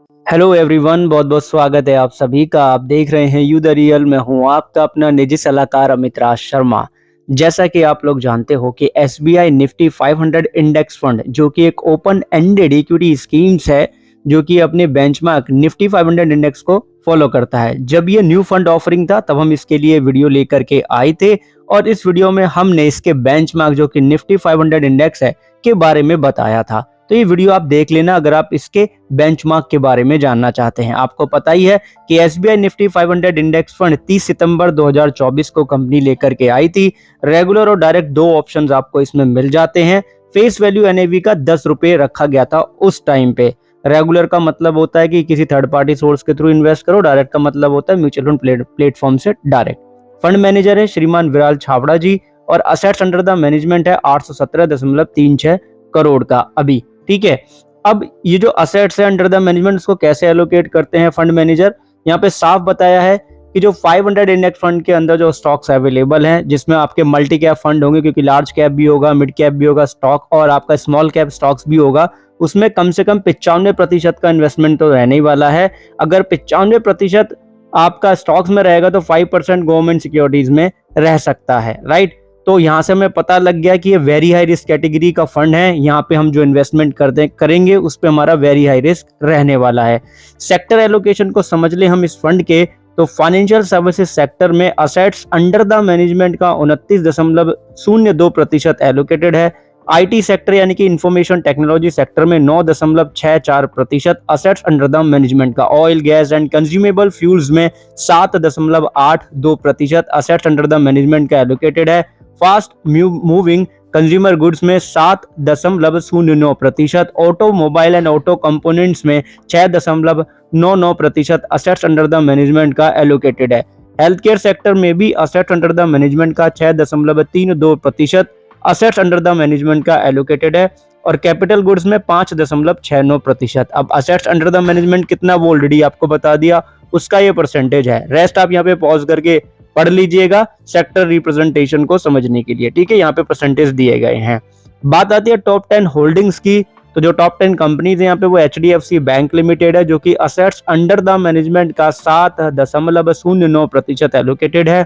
Hello everyone, बहुत बहुत स्वागत है आप सभी का। आप देख रहे हैं यू द रियल। मैं हूं आपका अपना निजी सलाहकार अमित राज शर्मा। जैसा कि आप लोग जानते हो कि एसबीआई निफ्टी 500 इंडेक्स फंड जो कि एक ओपन एंडेड इक्विटी स्कीम्स है, जो कि अपने बेंचमार्क निफ्टी 500 इंडेक्स को फॉलो करता है। जब ये न्यू फंड ऑफरिंग था तब हम इसके लिए वीडियो लेकर के आए थे और इस वीडियो में हमने इसके बेंचमार्क जो कि निफ्टी 500 इंडेक्स है के बारे में बताया था। तो ये वीडियो आप देख लेना अगर आप इसके बेंचमार्क के बारे में जानना चाहते हैं। आपको पता ही है कि एसबीआई निफ्टी 500 इंडेक्स फंड 30 सितंबर 2024 को कंपनी लेकर के आई थी। रेगुलर और डायरेक्ट दो ऑप्शंस आपको इसमें मिल जाते हैं। फेस वैल्यू एनएवी का 10 रुपए रखा गया था उस टाइम पे। रेगुलर का मतलब होता है कि किसी थर्ड पार्टी सोर्स के थ्रू इन्वेस्ट करो, डायरेक्ट का मतलब होता है म्यूचुअल फंड प्लेटफॉर्म से डायरेक्ट। फंड मैनेजर है श्रीमान विराल छाबड़ा जी और असेट्स अंडर द मैनेजमेंट है 817.36 करोड़ का अभी। ठीक है, अब ये जो असेट्स है अंडर द मैनेजमेंट उसको कैसे एलोकेट करते हैं फंड मैनेजर, यहाँ पे साफ बताया है कि जो 500 इंडेक्स फंड के अंदर जो स्टॉक्स अवेलेबल हैं, जिसमें आपके मल्टी कैप फंड होंगे क्योंकि लार्ज कैप भी होगा, मिड कैप भी होगा स्टॉक, और आपका स्मॉल कैप स्टॉक्स भी होगा, उसमें कम से कम 95% का इन्वेस्टमेंट तो रहने ही वाला है। अगर 95% आपका स्टॉक्स में रहेगा तो 5% गवर्नमेंट सिक्योरिटीज में रह सकता है, राइट। तो यहाँ से हमें पता लग गया कि ये वेरी हाई रिस्क कैटेगरी का फंड है। यहाँ पे हम जो इन्वेस्टमेंट करेंगे उस पे हमारा वेरी हाई रिस्क रहने वाला है। सेक्टर एलोकेशन को समझ ले हम इस फंड के, तो फाइनेंशियल सर्विसेज सेक्टर में असेट्स अंडर द मैनेजमेंट का 29.02% एलोकेटेड है। आईटी सेक्टर यानी कि इंफॉर्मेशन टेक्नोलॉजी सेक्टर में 9.64% असेट्स अंडर द मैनेजमेंट का। Oil gas and consumable fuels में 7.82% असेट्स अंडर द मैनेजमेंट का एलोकेटेड है। फास्ट मूविंग कंज्यूमर गुड्स में 7.09%, ऑटोमोबाइल एंड ऑटो कंपोनेंट्स में 6.99% असेट्स अंडर द मैनेजमेंट का एलोकेटेड है। हेल्थ केयर सेक्टर में भी असेट्स अंडर द मैनेजमेंट का 6.32% असेट्स अंडर द मैनेजमेंट का एलोकेटेड है, और कैपिटल गुड्स में 5.69%। अब असेट्स अंडर द मैनेजमेंट कितना वो ऑलरेडी आपको बता दिया, उसका ये परसेंटेज है। रेस्ट आप यहाँ पे पॉज करके पढ़ लीजिएगा सेक्टर रिप्रेजेंटेशन को समझने के लिए। ठीक है, यहाँ पे परसेंटेज दिए गए हैं। बात आती है टॉप 10 होल्डिंग्स की, तो जो टॉप 10 कंपनीज है यहाँ पे वो एचडीएफसी बैंक लिमिटेड है, जो कि असेट्स अंडर द मैनेजमेंट का 7.09% एलोकेटेड है।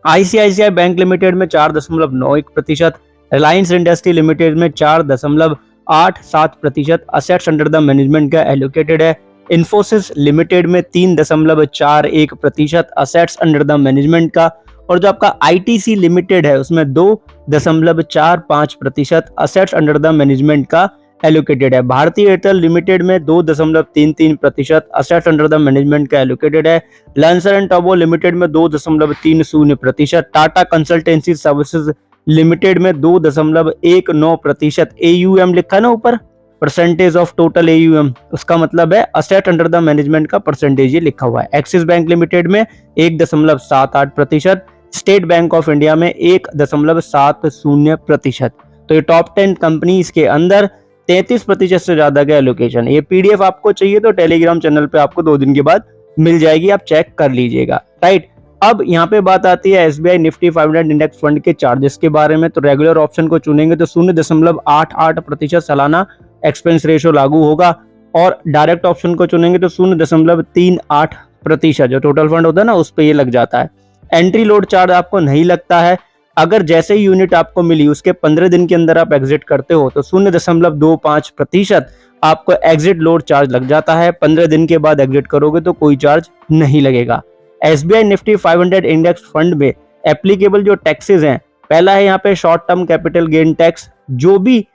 आईसीआईसीआई बैंक लिमिटेड में 4.91%, रिलायंस इंडस्ट्री लिमिटेड में 4.87% असेट्स अंडर द मैनेजमेंट का एलोकेटेड है। इन्फोसिस लिमिटेड में 3.41% असेट्स अंडर द मैनेजमेंट का, और जो आपका आईटीसी लिमिटेड है उसमें 2.45% असेट्स अंडर द मैनेजमेंट का एलोकेटेड है। भारतीय एयरटेल लिमिटेड में 2.33% असेट्स अंडर द मैनेजमेंट का एलोकेटेड है। लैंसर एंड टोबो लिमिटेड में 2.30%, टाटा कंसल्टेंसी सर्विसेज लिमिटेड में 2.19%। एयूएम लिखा ना ऊपर, परसेंटेज ऑफ टोटल एयूएम, उसका मतलब है असेट अंडर द मैनेजमेंट का परसेंटेज ये लिखा हुआ है। एक्सिस बैंक लिमिटेड में 1.78%, स्टेट बैंक ऑफ इंडिया में 1.70%। तो ये टॉप 10 कंपनीज के अंदर 33% से ज्यादा का एलोकेशन। ये पीडीएफ आपको चाहिए तो टेलीग्राम चैनल पे आपको 2 दिन के बाद मिल जाएगी, आप चेक कर लीजिएगा, राइट। अब यहाँ पे बात आती है एसबीआई निफ्टी 500 इंडेक्स फंड के चार्जेस के बारे में। तो रेगुलर ऑप्शन को चुनेंगे तो 0.88% सालाना एक्सपेंस रेशो लागू होगा, और डायरेक्ट ऑप्शन को चुनेंगे तो 0.38% जो टोटल फंड होता है ना उस पे ये लग जाता है। एंट्री लोड चार्ज आपको नहीं लगता है। अगर जैसे ही यूनिट आपको मिली उसके 15 दिन के अंदर आप एग्जिट करते हो तो 0.25% आपको एग्जिट लोड चार्ज लग जाता है। 15 दिन के बाद एग्जिट करोगे तो कोई चार्ज नहीं लगेगा। एसबीआई निफ्टी 500 इंडेक्स फंड में एप्लीकेबल जो टैक्सेस हैं, पहला है यहाँ पे short term capital gain tax, जो भी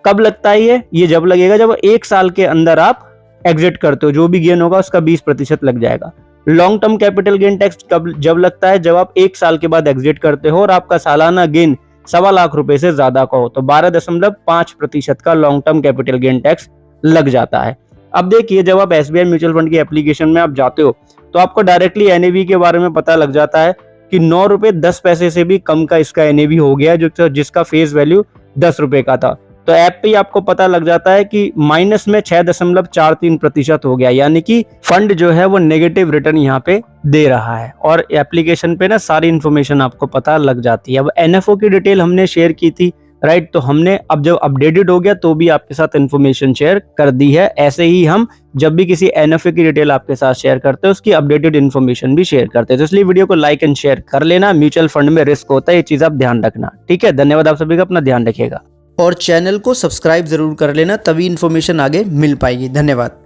कब लगता है ये जब लगेगा जब 1 साल के अंदर आप एग्जिट करते हो, जो भी गेन होगा उसका 20% लग जाएगा। Long term capital gain tax जब लगता है जब आप 1 साल के बाद एग्जिट करते हो और आपका सालाना गेन 1.25 लाख रुपए से ज्यादा का हो, तो 12.5% का long term capital gain tax लग जाता है। अब देखिए, जब आप एसबीआई म्यूचुअल फंड की एप्लीकेशन में आप जाते हो तो आपको डायरेक्टली एनएवी के बारे में पता लग जाता है कि 9 रुपए 10 पैसे से भी कम का इसका एनएवी हो गया, जिसका फेस वैल्यू 10 रुपए का था। तो ऐप पे आपको पता लग जाता है कि माइनस में 6.43% हो गया, यानी कि फंड जो है वो नेगेटिव रिटर्न यहाँ पे दे रहा है, और एप्लीकेशन पे ना सारी इन्फॉर्मेशन आपको पता लग जाती है। अब एनएफओ की डिटेल हमने शेयर की थी, राइट। तो हमने अब जब अपडेटेड हो गया तो भी आपके साथ इन्फॉर्मेशन शेयर कर दी है। ऐसे ही हम जब भी किसी एनएफए की डिटेल आपके साथ शेयर करते हैं उसकी अपडेटेड इन्फॉर्मेशन भी शेयर करते हैं। तो इसलिए वीडियो को लाइक एंड शेयर कर लेना। म्यूचुअल फंड में रिस्क होता है, ये चीज आप ध्यान रखना। ठीक है, धन्यवाद आप सभी का, अपना ध्यान रखिएगा और चैनल को सब्सक्राइब जरूर कर लेना, तभी इन्फॉर्मेशन आगे मिल पाएगी। धन्यवाद।